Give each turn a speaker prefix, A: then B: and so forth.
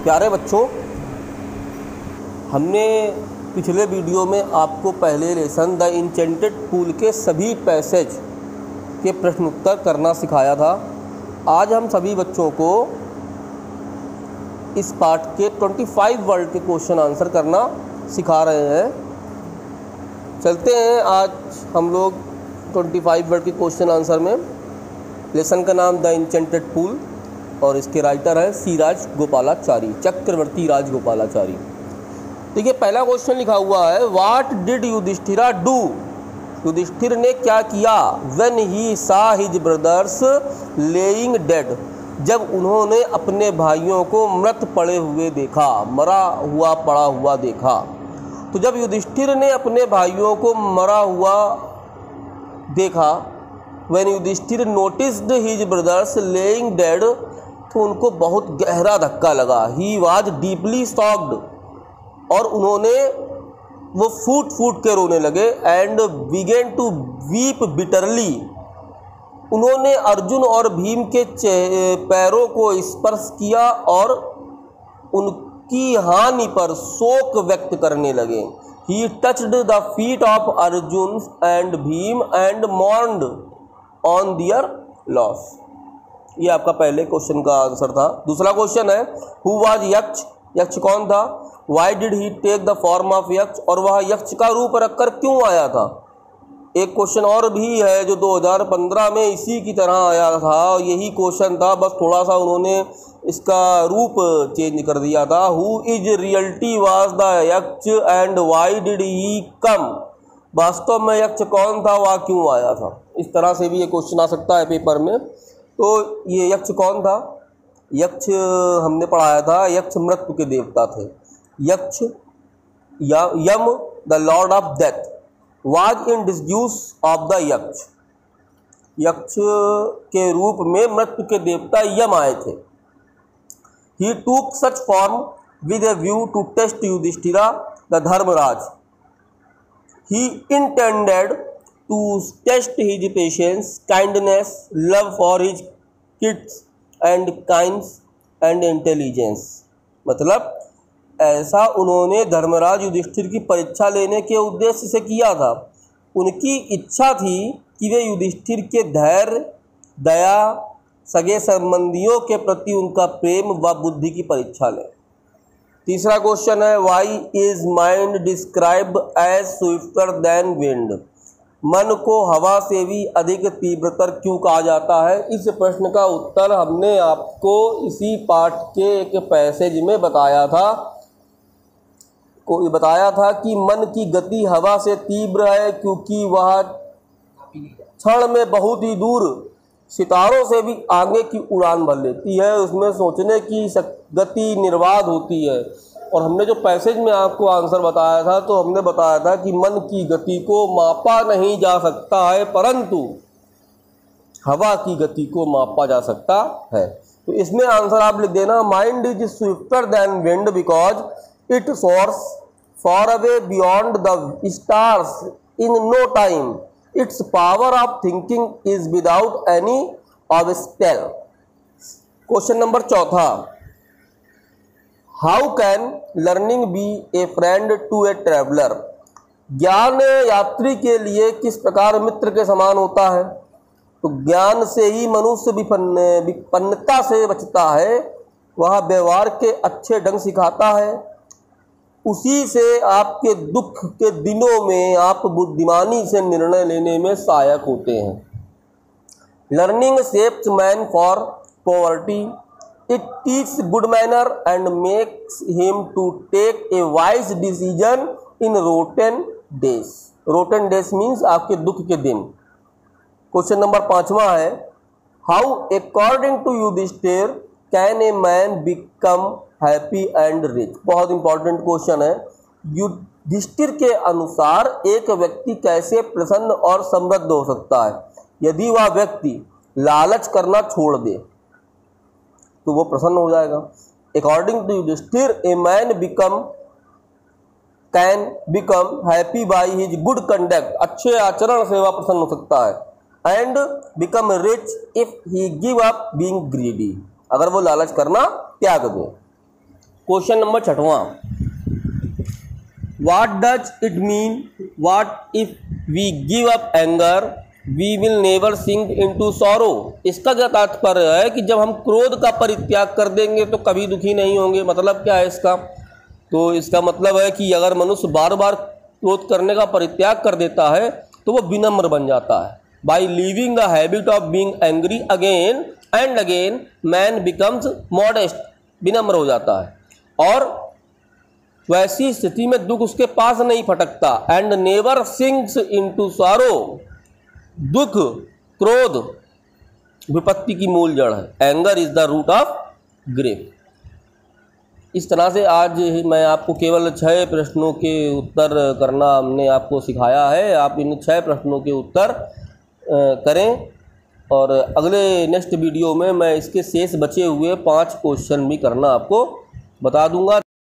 A: प्यारे बच्चों, हमने पिछले वीडियो में आपको पहले लेसन द इंचेंटेड पूल के सभी पैसेज के प्रश्न उत्तर करना सिखाया था। आज हम सभी बच्चों को इस पार्ट के 25 वर्ड के क्वेश्चन आंसर करना सिखा रहे हैं। चलते हैं आज हम लोग 25 वर्ड के क्वेश्चन आंसर में। लेसन का नाम द इंचेंटेड पूल और इसके राइटर है सी राज गोपालाचारी, चक्रवर्ती राज गोपालाचारी। देखिए पहला क्वेश्चन लिखा हुआ है, what did Yudhishthira do? Yudhishthir ने क्या किया? व्हेन ही सा हिज ब्रदर्स लेइंग डेड, जब उन्होंने अपने भाइयों को मृत पड़े हुए देखा, मरा हुआ पड़ा हुआ देखा। तो जब युधिष्ठिर ने अपने भाइयों को मरा हुआ देखा, when Yudhishthir noticed his brothers lying dead, तो उनको बहुत गहरा धक्का लगा। ही वाज डीपली शॉक्ड, और उन्होंने वो फूट फूट के रोने लगे। And began to weep bitterly, उन्होंने अर्जुन और भीम के पैरों को स्पर्श किया और उनकी हानि पर शोक व्यक्त करने लगे। He touched the feet of Arjun and Bhim and mourned on their loss. ये आपका पहले क्वेश्चन का आंसर था। दूसरा क्वेश्चन है, हु वाज यक्ष? यक्ष कौन था? Why did he take the form of Yaksha, और वह यक्ष का रूप रखकर क्यों आया था? एक क्वेश्चन और भी है जो 2015 में इसी की तरह आया था, यही क्वेश्चन था, बस थोड़ा सा उन्होंने इसका रूप चेंज कर दिया था। Who is reality was the यक्ष एंड वाई डिड ही कम? वास्तव में यक्ष कौन था, वह क्यों आया था? इस तरह से भी ये क्वेश्चन आ सकता है पेपर में। तो ये यक्ष कौन था? यक्ष हमने पढ़ाया था, यक्ष मृत्यु के देवता थे। Yaksha Yama the lord of death was in disguise of the Yaksha, यक्ष के रूप में मृत्यु के देवता यम आए थे। He took such form with a view to test Yudhishthira the Dharmaraj. He intended to test his patience, kindness, love for his kids and kinds and intelligence। मतलब ऐसा उन्होंने धर्मराज युधिष्ठिर की परीक्षा लेने के उद्देश्य से किया था। उनकी इच्छा थी कि वे युधिष्ठिर के धैर्य, दया, सगे संबंधियों के प्रति उनका प्रेम व बुद्धि की परीक्षा लें। तीसरा क्वेश्चन है, why is mind described as swifter than wind? मन को हवा से भी अधिक तीव्रतर क्यों कहा जाता है? इस प्रश्न का उत्तर हमने आपको इसी पाठ के एक पैसेज में बताया था कि मन की गति हवा से तीव्र है, क्योंकि वह क्षण में बहुत ही दूर सितारों से भी आगे की उड़ान भर लेती है। उसमें सोचने की गति निर्बाध होती है। और हमने जो पैसेज में आपको आंसर बताया था, तो हमने बताया था कि मन की गति को मापा नहीं जा सकता है, परंतु हवा की गति को मापा जा सकता है। तो इसमें आंसर आप लिख देना, mind is swifter than wind because it soars far away beyond the stars in no time. Its power of thinking is without any obstacle. Question number चौथा, how can learning be a friend to a traveller? ज्ञान यात्री के लिए किस प्रकार मित्र के समान होता है? तो ज्ञान से ही मनुष्य विपन्नता से बचता है, वह व्यवहार के अच्छे ढंग सिखाता है, उसी से आपके दुख के दिनों में आप बुद्धिमानी से निर्णय लेने में सहायक होते हैं। Learning shapes man for poverty, it teaches good manner and makes him to take a wise decision in rotten days। rotten days means आपके दुख के दिन। क्वेश्चन नंबर 5वां है, how according to Yudhishthir can a man become happy and rich? बहुत important question है। युधिष्ठिर के अनुसार एक व्यक्ति कैसे प्रसन्न और समृद्ध हो सकता है? यदि वह व्यक्ति लालच करना छोड़ दे तो वो प्रसन्न हो जाएगा। According to Yudhishthir a man can become happy by his good conduct, अच्छे आचरण से वह प्रसन्न हो सकता है। And become rich if he give up being greedy, अगर वो लालच करना त्याग दे। क्वेश्चन नंबर 6वां, what does it mean what if we give up anger we will never sink into sorrow. इसका क्या तात्पर्य है कि जब हम क्रोध का परित्याग कर देंगे तो कभी दुखी नहीं होंगे। मतलब क्या है इसका? तो इसका मतलब है कि अगर मनुष्य बार बार क्रोध करने का परित्याग कर देता है तो वो विनम्र बन जाता है। By leaving the habit of being angry again and again man becomes modest, विनम्र हो जाता है और वैसी स्थिति में दुख उसके पास नहीं फटकता। And never sinks into sorrow, दुख क्रोध विपत्ति की मूल जड़ है। Anger is the root of grief. इस तरह से आज मैं आपको केवल 6 प्रश्नों के उत्तर करना हमने आपको सिखाया है। आप इन 6 प्रश्नों के उत्तर करें और अगले नेक्स्ट वीडियो में मैं इसके शेष बचे हुए 5 क्वेश्चन भी करना आपको बता दूंगा।